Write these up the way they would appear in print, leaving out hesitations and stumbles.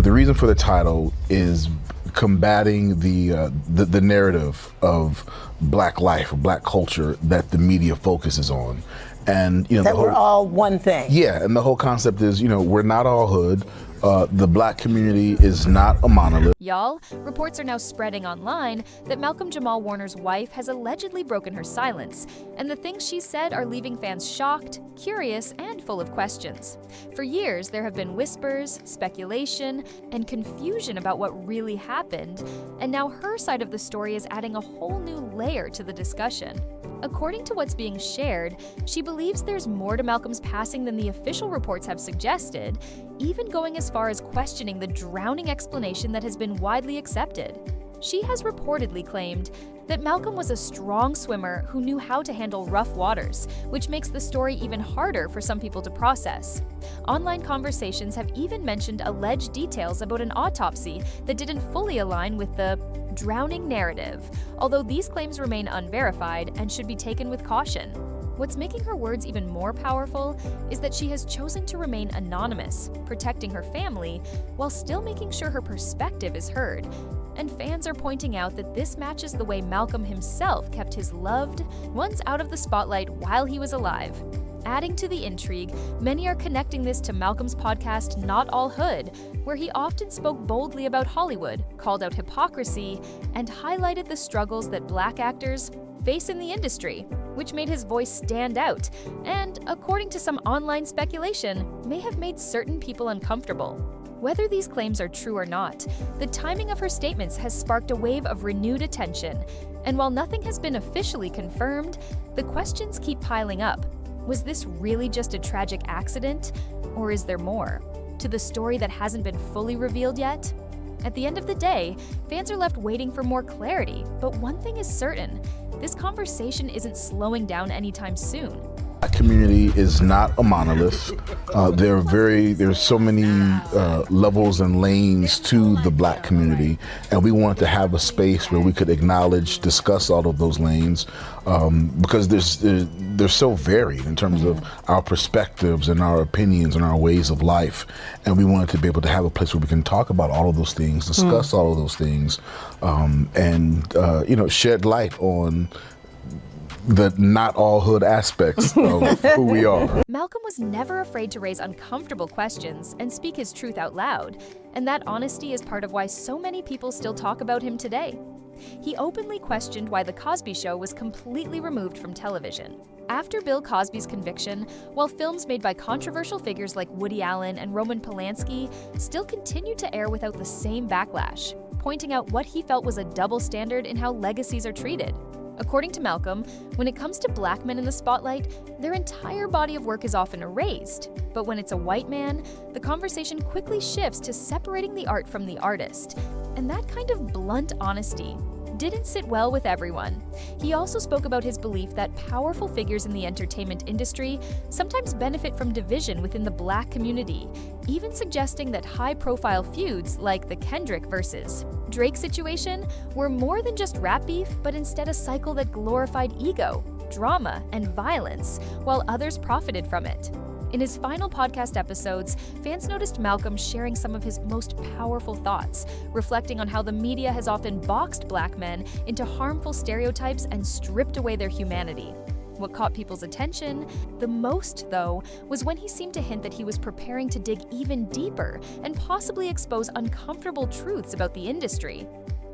the reason for the title is combating the narrative of Black life, Black culture that the media focuses on. And that we're all one thing. Yeah, and the whole concept is, we're not all hood. The Black community is not a monolith. Y'all, reports are now spreading online that Malcolm Jamal Warner's wife has allegedly broken her silence, and the things she said are leaving fans shocked, curious, and full of questions. For years, there have been whispers, speculation, and confusion about what really happened, and now her side of the story is adding a whole new layer to the discussion. According to what's being shared, she believes there's more to Malcolm's passing than the official reports have suggested, even going as far as questioning the drowning explanation that has been widely accepted. She has reportedly claimed that Malcolm was a strong swimmer who knew how to handle rough waters, which makes the story even harder for some people to process. Online conversations have even mentioned alleged details about an autopsy that didn't fully align with the drowning narrative, although these claims remain unverified and should be taken with caution. What's making her words even more powerful is that she has chosen to remain anonymous, protecting her family while still making sure her perspective is heard. And fans are pointing out that this matches the way Malcolm himself kept his loved ones out of the spotlight while he was alive. Adding to the intrigue, many are connecting this to Malcolm's podcast Not All Hood, where he often spoke boldly about Hollywood, called out hypocrisy, and highlighted the struggles that Black actors face in the industry, which made his voice stand out, and, according to some online speculation, may have made certain people uncomfortable. Whether these claims are true or not, the timing of her statements has sparked a wave of renewed attention, and while nothing has been officially confirmed, the questions keep piling up. Was this really just a tragic accident, or is there more to the story that hasn't been fully revealed yet? At the end of the day, fans are left waiting for more clarity, but one thing is certain: this conversation isn't slowing down anytime soon. Black community is not a monolith. There's so many levels and lanes to the Black community, and we wanted to have a space where we could acknowledge, discuss all of those lanes, because they're so varied in terms of our perspectives and our opinions and our ways of life, and we wanted to be able to have a place where we can talk about all of those things, discuss all of those things, and shed light on the not all hood aspects of who we are. Malcolm was never afraid to raise uncomfortable questions and speak his truth out loud, and that honesty is part of why so many people still talk about him today. He openly questioned why The Cosby Show was completely removed from television. After Bill Cosby's conviction, while films made by controversial figures like Woody Allen and Roman Polanski still continued to air without the same backlash, pointing out what he felt was a double standard in how legacies are treated. According to Malcolm, when it comes to Black men in the spotlight, their entire body of work is often erased. But when it's a white man, the conversation quickly shifts to separating the art from the artist. And that kind of blunt honesty didn't sit well with everyone. He also spoke about his belief that powerful figures in the entertainment industry sometimes benefit from division within the Black community, even suggesting that high-profile feuds like the Kendrick versus Drake situation were more than just rap beef, but instead a cycle that glorified ego, drama, and violence, while others profited from it. In his final podcast episodes, fans noticed Malcolm sharing some of his most powerful thoughts, reflecting on how the media has often boxed Black men into harmful stereotypes and stripped away their humanity. What caught people's attention the most, though, was when he seemed to hint that he was preparing to dig even deeper and possibly expose uncomfortable truths about the industry.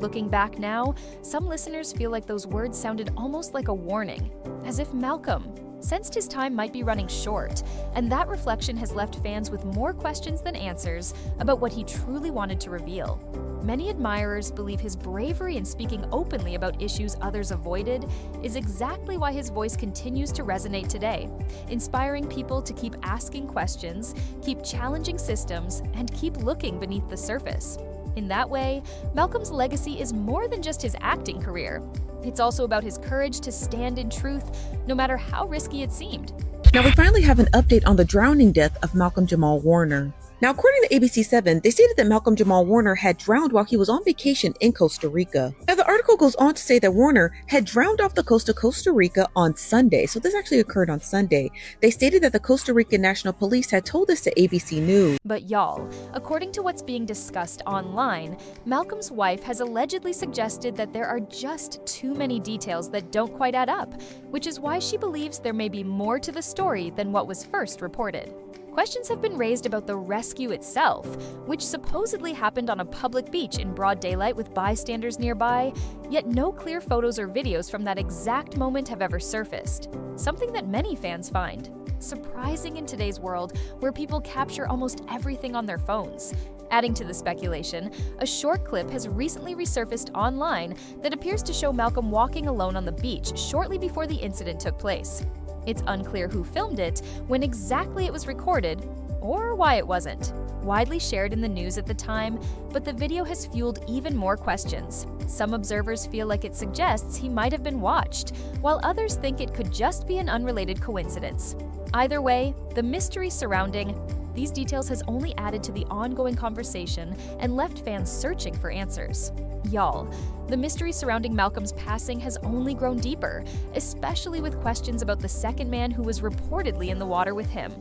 Looking back now, some listeners feel like those words sounded almost like a warning, as if Malcolm sensed his time might be running short, and that reflection has left fans with more questions than answers about what he truly wanted to reveal. Many admirers believe his bravery in speaking openly about issues others avoided is exactly why his voice continues to resonate today, inspiring people to keep asking questions, keep challenging systems, and keep looking beneath the surface. In that way, Malcolm's legacy is more than just his acting career. It's also about his courage to stand in truth, no matter how risky it seemed. Now we finally have an update on the drowning death of Malcolm Jamal Warner. Now, according to ABC7, they stated that Malcolm Jamal Warner had drowned while he was on vacation in Costa Rica. Now, the article goes on to say that Warner had drowned off the coast of Costa Rica on Sunday. So this actually occurred on Sunday. They stated that the Costa Rican National Police had told this to ABC News. But y'all, according to what's being discussed online, Malcolm's wife has allegedly suggested that there are just too many details that don't quite add up, which is why she believes there may be more to the story than what was first reported. Questions have been raised about the rescue itself, which supposedly happened on a public beach in broad daylight with bystanders nearby, yet no clear photos or videos from that exact moment have ever surfaced. Something that many fans find surprising in today's world where people capture almost everything on their phones. Adding to the speculation, a short clip has recently resurfaced online that appears to show Malcolm walking alone on the beach shortly before the incident took place. It's unclear who filmed it, when exactly it was recorded, or why it wasn't. Widely shared in the news at the time, but the video has fueled even more questions. Some observers feel like it suggests he might have been watched, while others think it could just be an unrelated coincidence. Either way, the mystery surrounding these details has only added to the ongoing conversation and left fans searching for answers. Y'all, the mystery surrounding Malcolm's passing has only grown deeper, especially with questions about the second man who was reportedly in the water with him.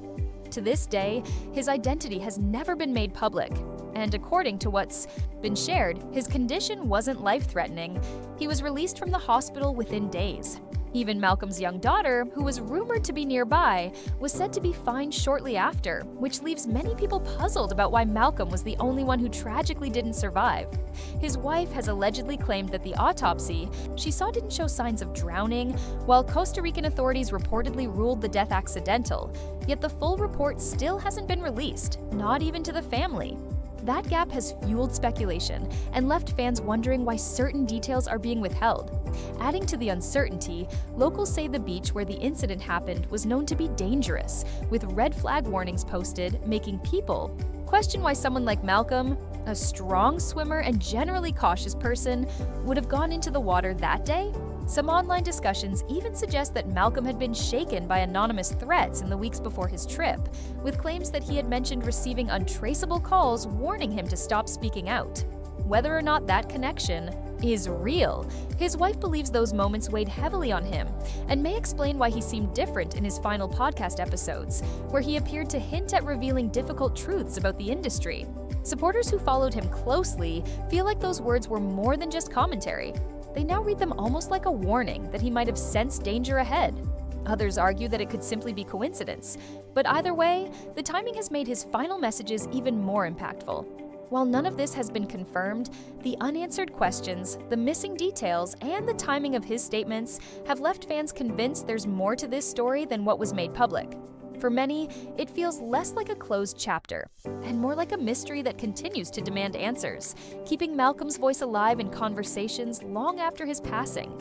To this day, his identity has never been made public, and according to what's been shared, his condition wasn't life-threatening. He was released from the hospital within days. Even Malcolm's young daughter, who was rumored to be nearby, was said to be fine shortly after, which leaves many people puzzled about why Malcolm was the only one who tragically didn't survive. His wife has allegedly claimed that the autopsy she saw didn't show signs of drowning, while Costa Rican authorities reportedly ruled the death accidental, yet the full report still hasn't been released, not even to the family. That gap has fueled speculation and left fans wondering why certain details are being withheld. Adding to the uncertainty, locals say the beach where the incident happened was known to be dangerous, with red flag warnings posted, making people question why someone like Malcolm, a strong swimmer and generally cautious person, would have gone into the water that day. Some online discussions even suggest that Malcolm had been shaken by anonymous threats in the weeks before his trip, with claims that he had mentioned receiving untraceable calls warning him to stop speaking out. Whether or not that connection is real, his wife believes those moments weighed heavily on him and may explain why he seemed different in his final podcast episodes, where he appeared to hint at revealing difficult truths about the industry. Supporters who followed him closely feel like those words were more than just commentary. They now read them almost like a warning that he might have sensed danger ahead. Others argue that it could simply be coincidence, but either way, the timing has made his final messages even more impactful. While none of this has been confirmed, the unanswered questions, the missing details, and the timing of his statements have left fans convinced there's more to this story than what was made public. For many, it feels less like a closed chapter and more like a mystery that continues to demand answers, keeping Malcolm's voice alive in conversations long after his passing.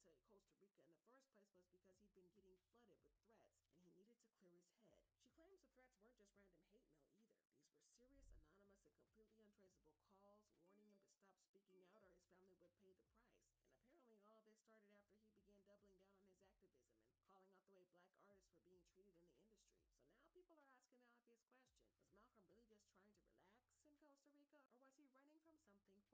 to Costa Rica in the first place was because he'd been getting flooded with threats and he needed to clear his head. She claims the threats weren't just random hate mail either. These were serious, anonymous, and completely untraceable calls warning him to stop speaking out or his family would pay the price. And apparently all this started after he began doubling down on his activism and calling out the way black artists were being treated in the industry.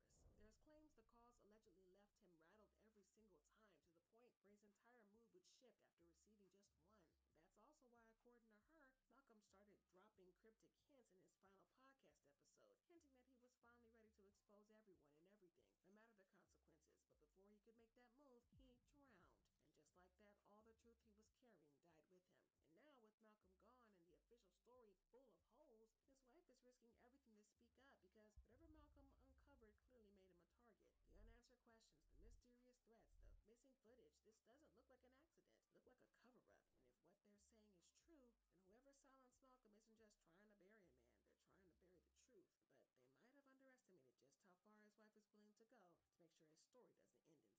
So now people are asking the obvious question: was Malcolm really just trying to relax in Costa Rica, or was he running from something far more dangerous? There's claims the calls allegedly left him rattled every single time, to the point where his entire mood would shift after receiving just one. That's also why, according to her, Malcolm started dropping cryptic hints in his final podcast episode, hinting that he was finally ready to expose everyone and everything, no matter the consequences. But before he could make that move, he drowned. And just like that, all the truth he was carrying died with him. And now, with Malcolm gone and the official story full of holes, his wife is risking everything to speak up, because whatever Malcolm uncovered clearly made him a target. The unanswered questions, the mysterious threats, the missing footage, this doesn't look like an accident. It looked like a cover-up. And if what they're saying is true, then whoever silenced Malcolm isn't just trying to bury a man, they're trying to bury the truth. But they might have underestimated just how far his wife is willing to go to make sure his story doesn't end in